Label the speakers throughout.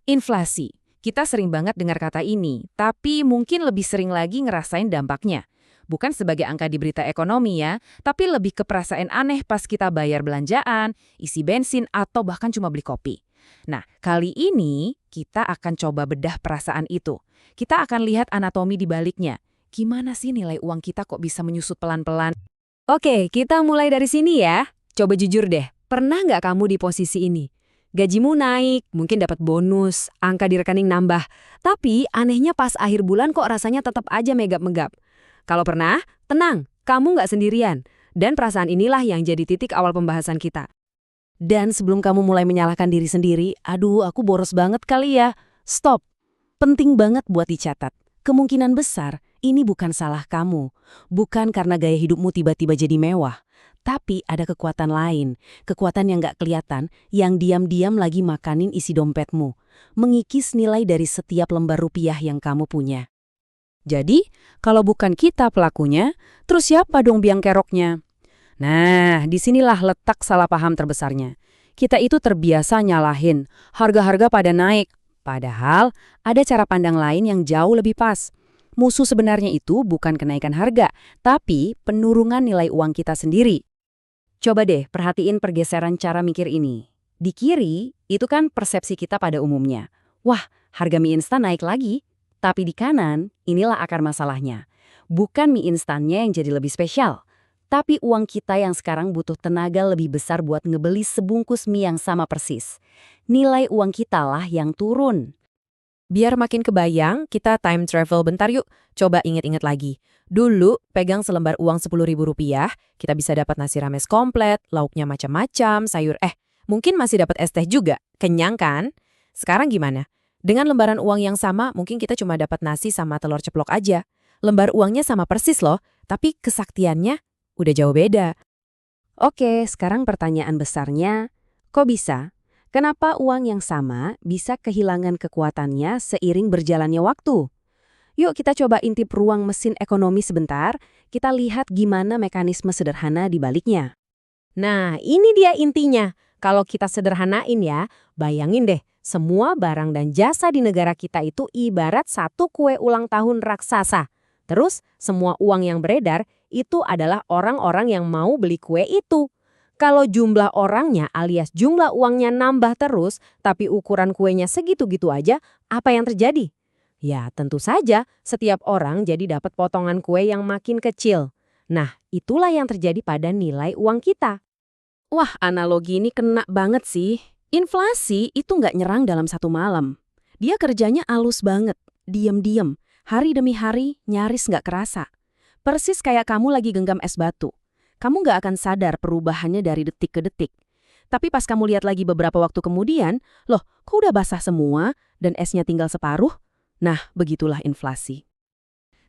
Speaker 1: Inflasi. Kita sering banget dengar kata ini, tapi mungkin lebih sering lagi ngerasain dampaknya. Bukan sebagai angka di berita ekonomi ya, tapi lebih ke perasaan aneh pas kita bayar belanjaan, isi bensin, atau bahkan cuma beli kopi. Nah, kali ini kita akan coba bedah perasaan itu. Kita akan lihat anatomi di baliknya. Gimana sih nilai uang kita kok bisa menyusut pelan-pelan? Oke, kita mulai dari sini ya. Coba jujur deh, pernah nggak kamu di posisi ini? Gajimu naik, mungkin dapat bonus, angka di rekening nambah. Tapi anehnya pas akhir bulan kok rasanya tetap aja megap-megap. Kalau pernah, tenang, kamu nggak sendirian. Dan perasaan inilah yang jadi titik awal pembahasan kita. Dan sebelum kamu mulai menyalahkan diri sendiri, aduh aku boros banget kali ya. Stop. Penting banget buat dicatat. Kemungkinan besar ini bukan salah kamu. Bukan karena gaya hidupmu tiba-tiba jadi mewah. Tapi ada kekuatan lain, kekuatan yang nggak kelihatan, yang diam-diam lagi makanin isi dompetmu, mengikis nilai dari setiap lembar rupiah yang kamu punya. Jadi, kalau bukan kita pelakunya, terus siapa dong biang keroknya? Nah, disinilah letak salah paham terbesarnya. Kita itu terbiasa nyalahin, harga-harga pada naik. Padahal, ada cara pandang lain yang jauh lebih pas. Musuh sebenarnya itu bukan kenaikan harga, tapi penurungan nilai uang kita sendiri. Coba deh perhatiin pergeseran cara mikir ini. Di kiri, itu kan persepsi kita pada umumnya. Wah, harga mie instan naik lagi. Tapi di kanan, inilah akar masalahnya. Bukan mie instannya yang jadi lebih spesial. Tapi uang kita yang sekarang butuh tenaga lebih besar buat ngebeli sebungkus mie yang sama persis. Nilai uang kita lah yang turun. Biar makin kebayang, kita time travel bentar yuk. Coba inget-inget lagi. Dulu, pegang selembar uang Rp10.000, kita bisa dapat nasi rames komplet, lauknya macam-macam, sayur mungkin masih dapat es teh juga. Kenyang kan? Sekarang gimana? Dengan lembaran uang yang sama, mungkin kita cuma dapat nasi sama telur ceplok aja. Lembar uangnya sama persis loh, tapi kesaktiannya udah jauh beda. Oke, sekarang pertanyaan besarnya, kok bisa? Kenapa uang yang sama bisa kehilangan kekuatannya seiring berjalannya waktu? Yuk kita coba intip ruang mesin ekonomi sebentar, kita lihat gimana mekanisme sederhana di baliknya. Nah, ini dia intinya. Kalau kita sederhanain ya, bayangin deh, semua barang dan jasa di negara kita itu ibarat satu kue ulang tahun raksasa. Terus, semua uang yang beredar itu adalah orang-orang yang mau beli kue itu. Kalau jumlah orangnya alias jumlah uangnya nambah terus, tapi ukuran kuenya segitu-gitu aja, apa yang terjadi? Ya, tentu saja setiap orang jadi dapat potongan kue yang makin kecil. Nah, itulah yang terjadi pada nilai uang kita. Wah, analogi ini kena banget sih. Inflasi itu nggak nyerang dalam satu malam. Dia kerjanya halus banget, diam-diam, hari demi hari nyaris nggak kerasa. Persis kayak kamu lagi genggam es batu. Kamu nggak akan sadar perubahannya dari detik ke detik. Tapi pas kamu lihat lagi beberapa waktu kemudian, loh, kok udah basah semua dan esnya tinggal separuh? Nah, begitulah inflasi.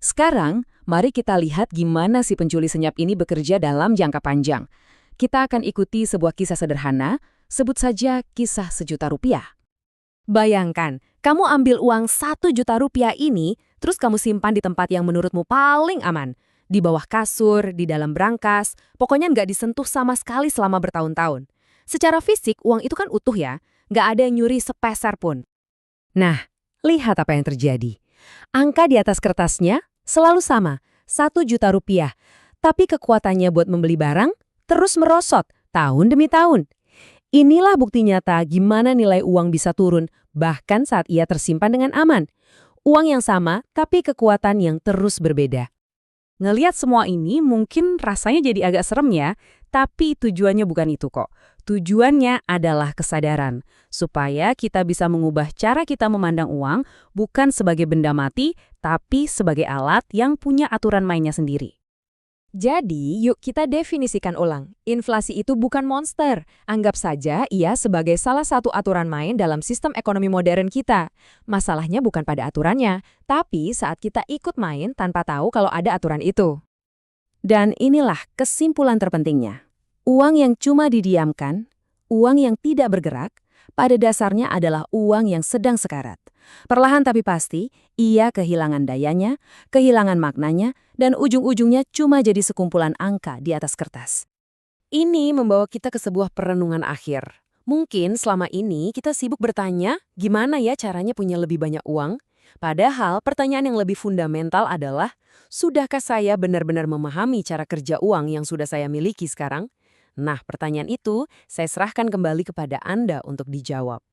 Speaker 1: Sekarang, mari kita lihat gimana si pencuri senyap ini bekerja dalam jangka panjang. Kita akan ikuti sebuah kisah sederhana, sebut saja kisah Rp1.000.000. Bayangkan, kamu ambil uang Rp1.000.000 ini, terus kamu simpan di tempat yang menurutmu paling aman. Di bawah kasur, di dalam brankas, pokoknya nggak disentuh sama sekali selama bertahun-tahun. Secara fisik, uang itu kan utuh ya, nggak ada yang nyuri sepeser pun. Nah, lihat apa yang terjadi. Angka di atas kertasnya selalu sama, Rp1.000.000. Tapi kekuatannya buat membeli barang terus merosot tahun demi tahun. Inilah bukti nyata gimana nilai uang bisa turun, bahkan saat ia tersimpan dengan aman. Uang yang sama, tapi kekuatan yang terus berbeda. Ngelihat semua ini mungkin rasanya jadi agak serem ya, tapi tujuannya bukan itu kok. Tujuannya adalah kesadaran, supaya kita bisa mengubah cara kita memandang uang bukan sebagai benda mati, tapi sebagai alat yang punya aturan mainnya sendiri. Jadi, yuk kita definisikan ulang. Inflasi itu bukan monster. Anggap saja ia sebagai salah satu aturan main dalam sistem ekonomi modern kita. Masalahnya bukan pada aturannya, tapi saat kita ikut main tanpa tahu kalau ada aturan itu. Dan inilah kesimpulan terpentingnya. Uang yang cuma didiamkan, uang yang tidak bergerak, pada dasarnya adalah uang yang sedang sekarat. Perlahan tapi pasti, ia kehilangan dayanya, kehilangan maknanya, dan ujung-ujungnya cuma jadi sekumpulan angka di atas kertas. Ini membawa kita ke sebuah perenungan akhir.
Speaker 2: Mungkin selama ini kita sibuk bertanya, gimana ya caranya punya lebih banyak uang? Padahal pertanyaan yang lebih fundamental adalah, sudahkah saya benar-benar memahami cara kerja uang yang sudah saya miliki sekarang? Nah, pertanyaan itu saya serahkan kembali kepada Anda untuk dijawab.